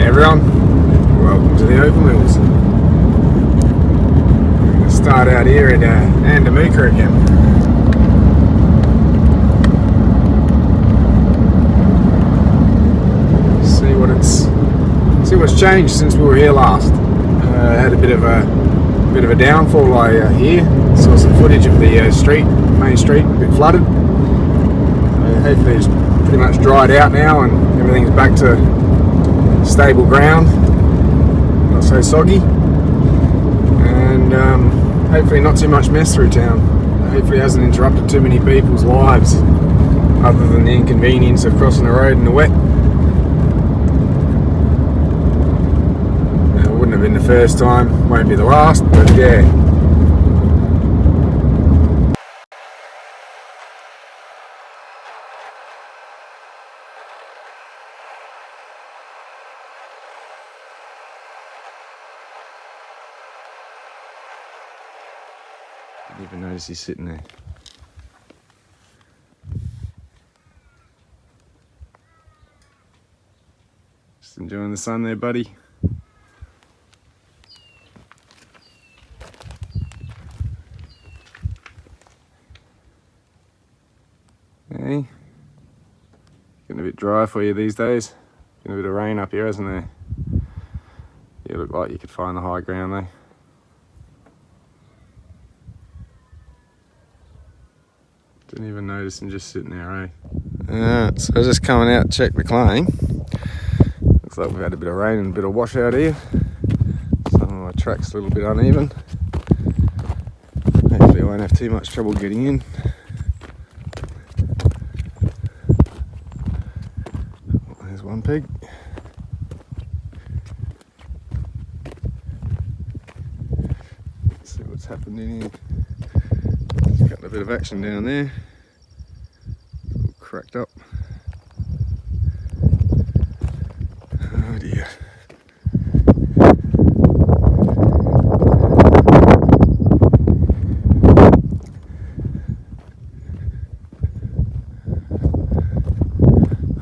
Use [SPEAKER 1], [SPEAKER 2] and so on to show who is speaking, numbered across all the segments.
[SPEAKER 1] everyone, welcome to the theopalmills. We're going to start out here at Andamooka again. See what's changed since we were here last. Had a bit of a downfall here. Saw some footage of the main street, a bit flooded. Hopefully it's pretty much dried out now and everything's back to stable ground, not so soggy, and hopefully not too much mess through town. Hopefully it hasn't interrupted too many people's lives other than the inconvenience of crossing the road in the wet. It wouldn't have been the first time, won't be the last, but yeah. Didn't even notice he's sitting there. Just enjoying the sun there, buddy. Hey, getting a bit dry for you these days. Been a bit of rain up here, hasn't there? You look like you could find the high ground though. Didn't even notice him just sitting there, eh? Alright, so just coming out to check the claim. Looks like we've had a bit of rain and a bit of washout here. Some of my track's a little bit uneven. Hopefully I won't have too much trouble getting in. There's one pig. Let's see what's happened in here. Just got a bit of action down there. It's all cracked up. Oh dear.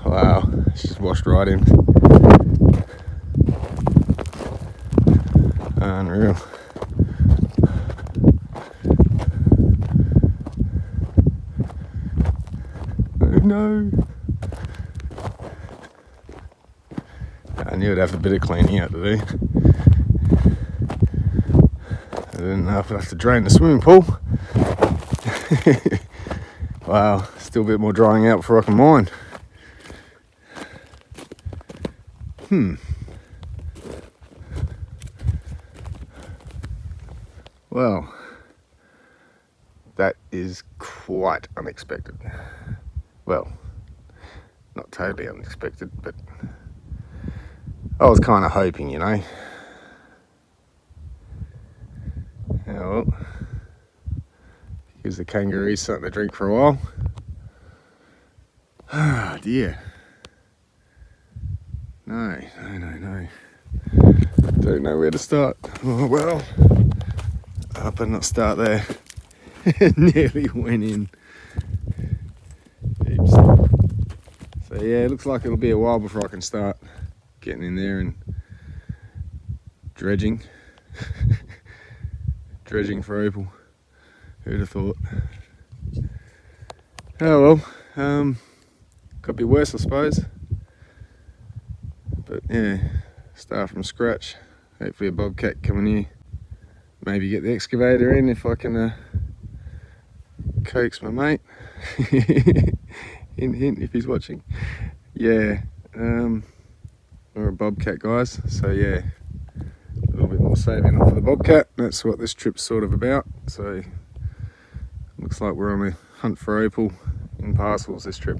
[SPEAKER 1] Wow, it's just washed right in. Unreal. No. I knew I'd have a bit of cleaning out to do. I didn't know if I'd have to drain the swimming pool. Wow, still a bit more drying out before I can mine. Well, that is quite unexpected. Well, not totally unexpected, but I was kind of hoping, you know. Yeah, well, gives the kangaroos something to drink for a while. Ah, dear. No. Don't know where to start. Oh, well, I better not start there. Nearly went in. Oops. So yeah, it looks like it'll be a while before I can start getting in there and dredging. Dredging for opal. Who'd have thought? Oh well, could be worse I suppose. But yeah, start from scratch. Hopefully a bobcat coming here. Maybe get the excavator in if I can coax my mate. Hint if he's watching. Yeah, we're a bobcat guys, so yeah, a little bit more saving up for the bobcat. That's what this trip's sort of about. So looks like we're on a hunt for opal in parcels this trip.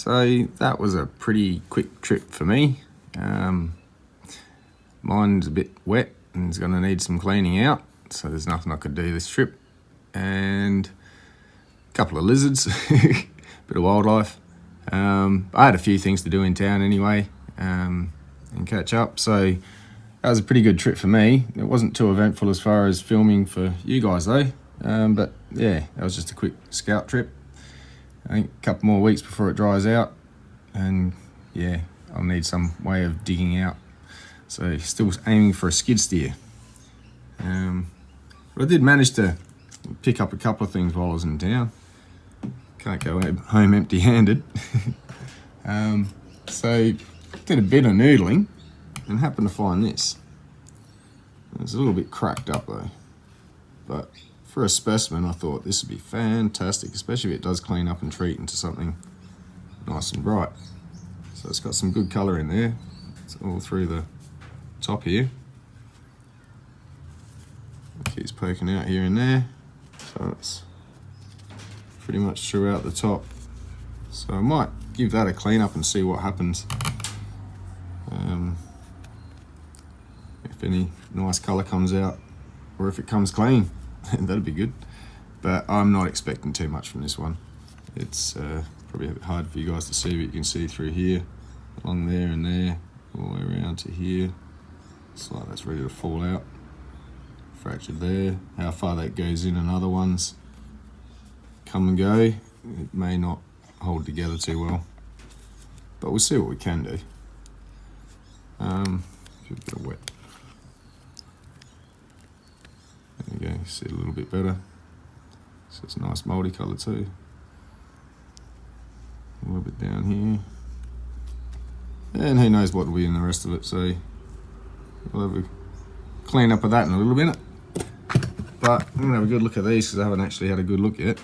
[SPEAKER 1] So that was a pretty quick trip for me. Mine's a bit wet and it's going to need some cleaning out, so there's nothing I could do this trip. And a couple of lizards, bit of wildlife. I had a few things to do in town anyway, and catch up. So that was a pretty good trip for me. It wasn't too eventful as far as filming for you guys though. But yeah, that was just a quick scout trip. I think a couple more weeks before it dries out, and yeah, I'll need some way of digging out. So still aiming for a skid steer. But I did manage to pick up a couple of things while I was in town. Can't go home empty-handed. So did a bit of noodling and happened to find this. It's a little bit cracked up though, but for a specimen I thought this would be fantastic, especially if it does clean up and treat into something nice and bright. So it's got some good colour in there. It's all through the top here. It keeps poking out here and there, so it's pretty much throughout the top. So I might give that a clean up and see what happens. If any nice colour comes out, or if it comes clean, that'd be good. But I'm not expecting too much from this one. It's probably a bit hard for you guys to see, but you can see through here, along there and there, all the way around to here. It's like that's ready to fall out. Fractured there. How far that goes in and other ones come and go, it may not hold together too well, but we'll see what we can do. A bit of wet. There you go, see it a little bit better. So it's a nice mouldy colour too. A little bit down here. And who knows what will be in the rest of it, so we'll have a clean up of that in a little minute. But I'm going to have a good look at these because I haven't actually had a good look yet.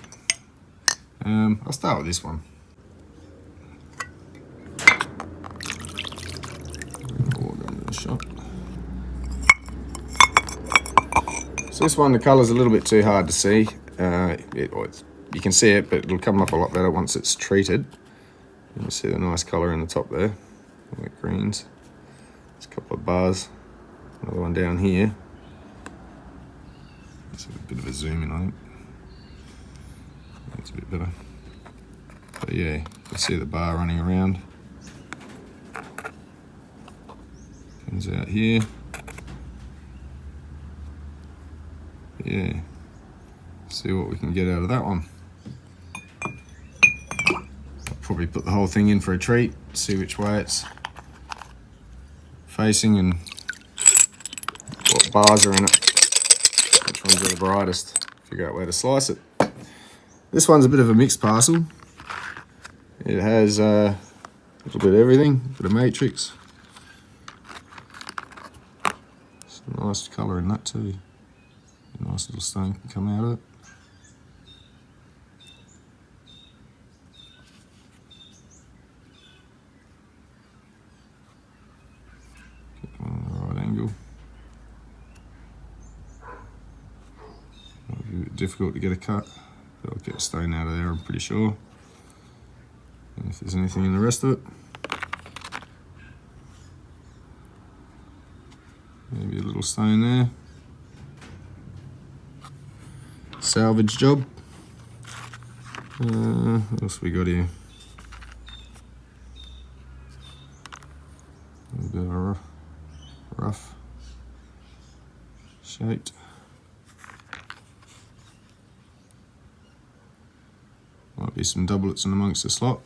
[SPEAKER 1] I'll start with this one. So this one, the colour's a little bit too hard to see. You can see it, but it'll come up a lot better once it's treated. You can see the nice colour in the top there, all the greens. There's a couple of bars, another one down here. It's a bit of a zoom in, I think. That's a bit better. But yeah, you see the bar running around. Comes out here. Yeah, see what we can get out of that one. I'll probably put the whole thing in for a treat, see which way it's facing and what bars are in it, which ones are the brightest, figure out where to slice it. This one's a bit of a mixed parcel. It has a little bit of everything, a bit of matrix. Some nice colour in that too. A nice little stone can come out of it. Get one on the right angle. Might be a bit difficult to get a cut, but I'll get a stone out of there, I'm pretty sure. And if there's anything in the rest of it, maybe a little stone there. Salvage job. What else we got here? A little bit of rough shaped. Might be some doublets in amongst the slot.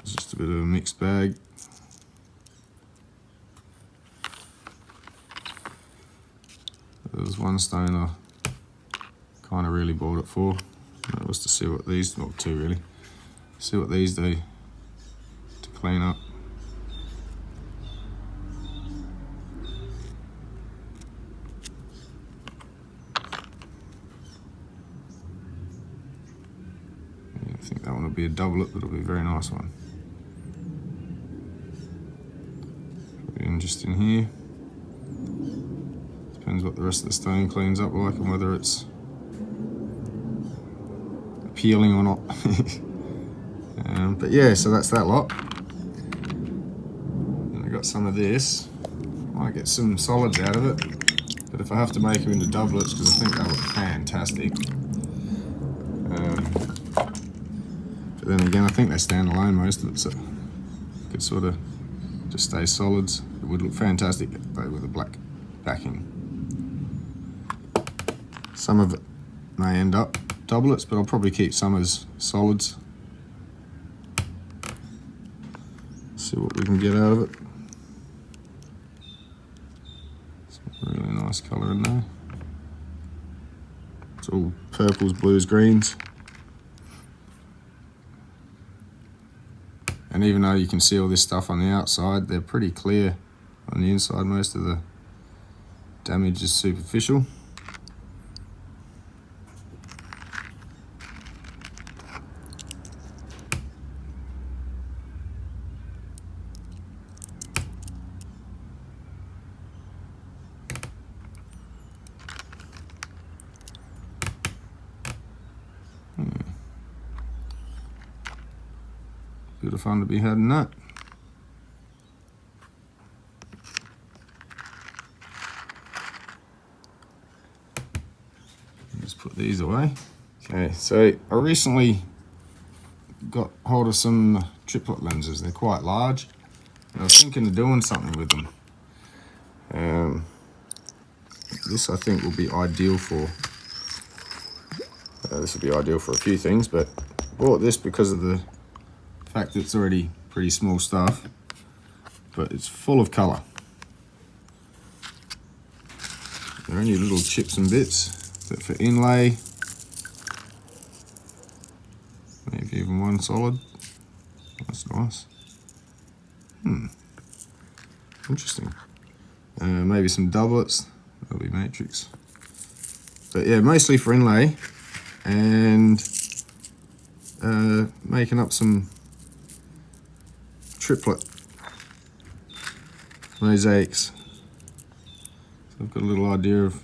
[SPEAKER 1] It's just a bit of a mixed bag. There's one stone I kind of really bought it for. That was to see what these, not two really, see what these do to clean up. Yeah, I think that one will be a doublet, but it'll be a very nice one. Put it in just in here. Depends what the rest of the stone cleans up like and whether it's appealing or not. But yeah, so that's that lot. And I got some of this. Might get some solids out of it, but if I have to make them into doublets, because I think they look fantastic. But then again, I think they stand alone most of it, so could sort of just stay solids. It would look fantastic though with a black backing. Some of it may end up doublets, but I'll probably keep some as solids. See what we can get out of it. Some really nice colour in there. It's all purples, blues, greens. And even though you can see all this stuff on the outside, they're pretty clear on the inside. Most of the damage is superficial. Bit of fun to be had in that. Just put these away. Okay, so I recently got hold of some triplet lenses. They're quite large, and I was thinking of doing something with them. This I think will be ideal for. This will be ideal for a few things, but I bought this because of the fact that it's already pretty small stuff, but it's full of colour. They're only little chips and bits, but for inlay, maybe even one solid. That's nice. Interesting. Maybe some doublets. That'll be matrix. But yeah, mostly for inlay and making up some triplet mosaics. So I've got a little idea of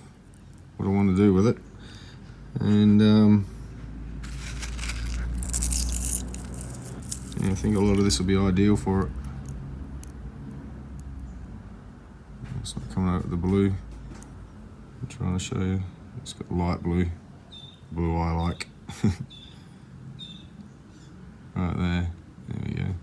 [SPEAKER 1] what I want to do with it, and yeah, I think a lot of this will be ideal for it. It's not coming out with the blue. I'm trying to show you. It's got light blue. Blue I like. Right there. There we go.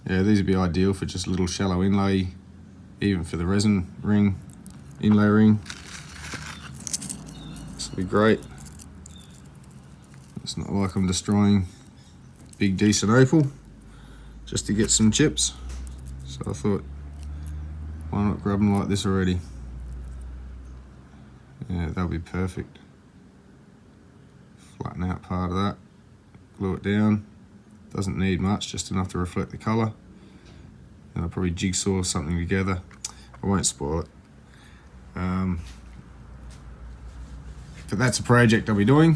[SPEAKER 1] Yeah, these would be ideal for just a little shallow inlay, even for the resin ring, inlay ring. This would be great. It's not like I'm destroying big decent opal just to get some chips. So I thought, why not grab them like this already? Yeah, that'll be perfect. Flatten out part of that. Glue it down. Doesn't need much, just enough to reflect the colour. And I'll probably jigsaw something together. I won't spoil it. But that's a project I'll be doing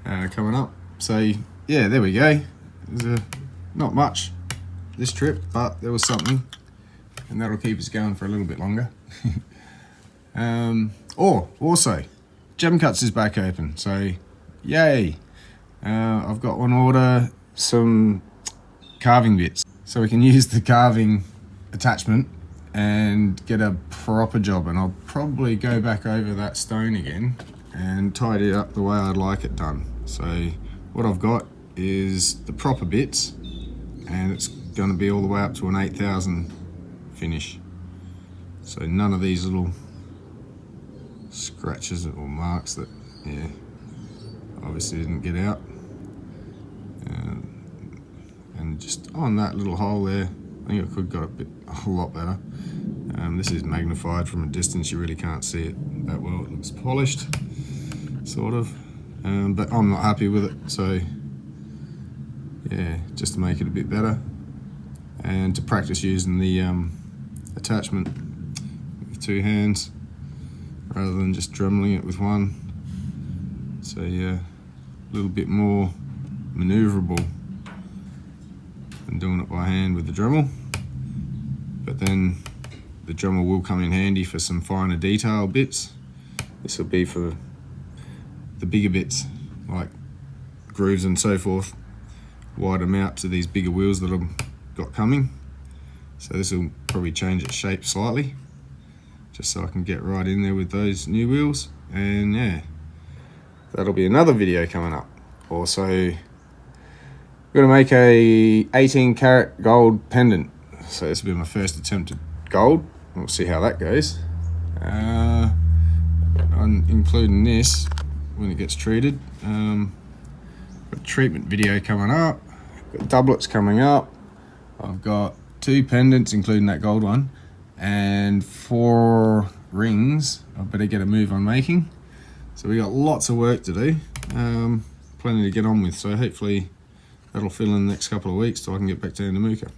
[SPEAKER 1] coming up. So yeah, there we go. There's not much this trip, but there was something, and that'll keep us going for a little bit longer. Also, Gem Cuts is back open, so yay! I've got on order some carving bits, so we can use the carving attachment and get a proper job. And I'll probably go back over that stone again and tidy it up the way I'd like it done. So what I've got is the proper bits, and it's going to be all the way up to an 8,000 finish. So none of these little scratches or marks that, yeah, obviously didn't get out. And just on that little hole there, I think I could got a lot better. This is magnified from a distance, you really can't see it that well. It looks polished, sort of, but I'm not happy with it. So yeah, just to make it a bit better and to practice using the attachment with two hands rather than just dremeling it with one. So yeah, a little bit more maneuverable than doing it by hand with the Dremel. But then the Dremel will come in handy for some finer detail bits. This will be for the bigger bits, like grooves and so forth. Widen them out to these bigger wheels that I've got coming. So this will probably change its shape slightly, just so I can get right in there with those new wheels. And yeah, that'll be another video coming up. Also, I'm gonna make a 18 karat gold pendant. So this will be my first attempt at gold. We'll see how that goes. I'm including this when it gets treated. Got a treatment video coming up. Got doublets coming up. I've got 2 pendants, including that gold one, and 4 rings I better get a move on making. So we got lots of work to do, plenty to get on with, so hopefully that'll fill in the next couple of weeks so I can get back to Andamooka.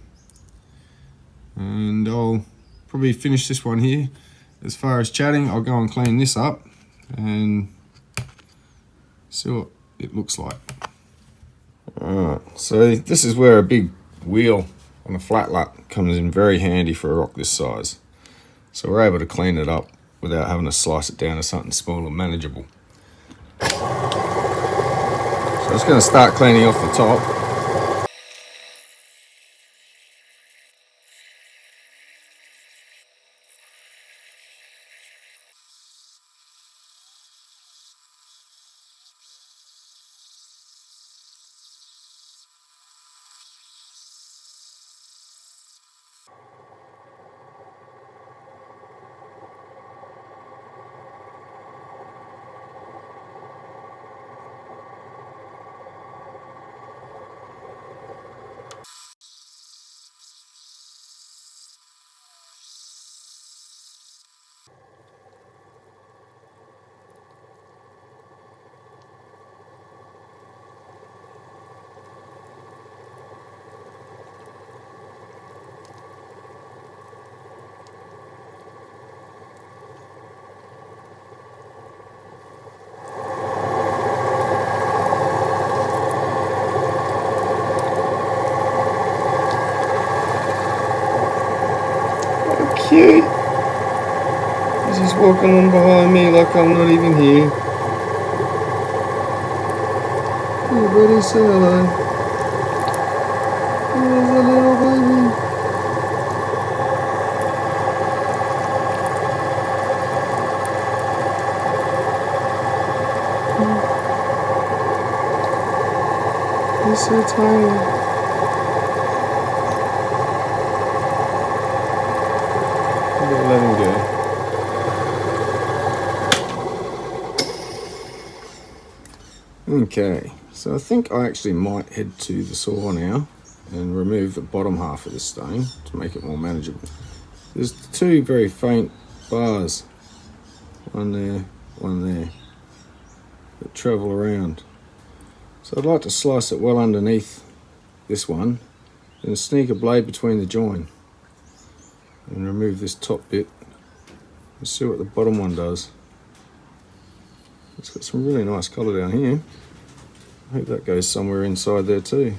[SPEAKER 1] And I'll probably finish this one here. As far as chatting, I'll go and clean this up and see what it looks like. Alright, so this is where a big wheel on a flat lap comes in very handy for a rock this size. So we're able to clean it up without having to slice it down to something small and manageable. So I'm just going to start cleaning off the top. Cute. He's just walking on behind me like I'm not even here. Hey buddy, say hello. There's a little baby. He's so tiny. Let him go. Okay, so I think I actually might head to the saw now and remove the bottom half of this stone to make it more manageable. There's 2 very faint bars, one there, that travel around. So I'd like to slice it well underneath this one and sneak a blade between the join and remove this top bit and see what the bottom one does. It's got some really nice colour down here. I hope that goes somewhere inside there too.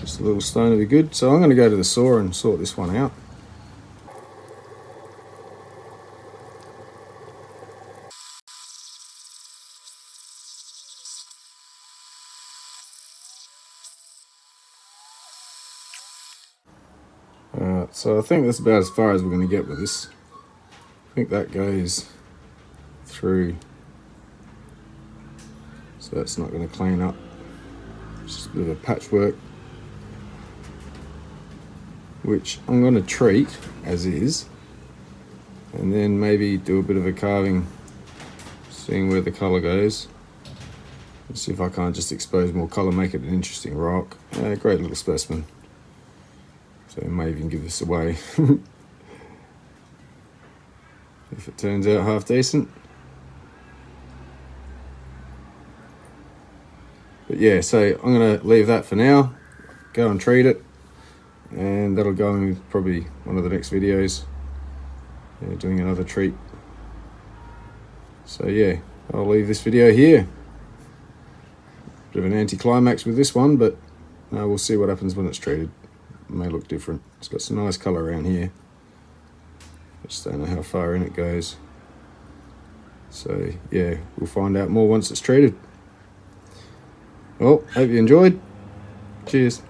[SPEAKER 1] Just a little stone will be good. So I'm going to go to the saw and sort this one out. Alright, so I think that's about as far as we're going to get with this. I think that goes through, so that's not going to clean up. It's just a bit of a patchwork, which I'm going to treat as is, and then maybe do a bit of a carving, seeing where the colour goes. Let's see if I can't just expose more colour, make it an interesting rock. Great little specimen. So I may even give this away if it turns out half decent. But yeah, so I'm going to leave that for now, go and treat it, and that'll go in probably one of the next videos, doing another treat. So yeah, I'll leave this video here. Bit of an anticlimax with this one, but we'll see what happens when it's treated. It may look different. It's got some nice colour around here. just don't know how far in it goes. So yeah, we'll find out more once it's treated. Well, hope you enjoyed. Cheers.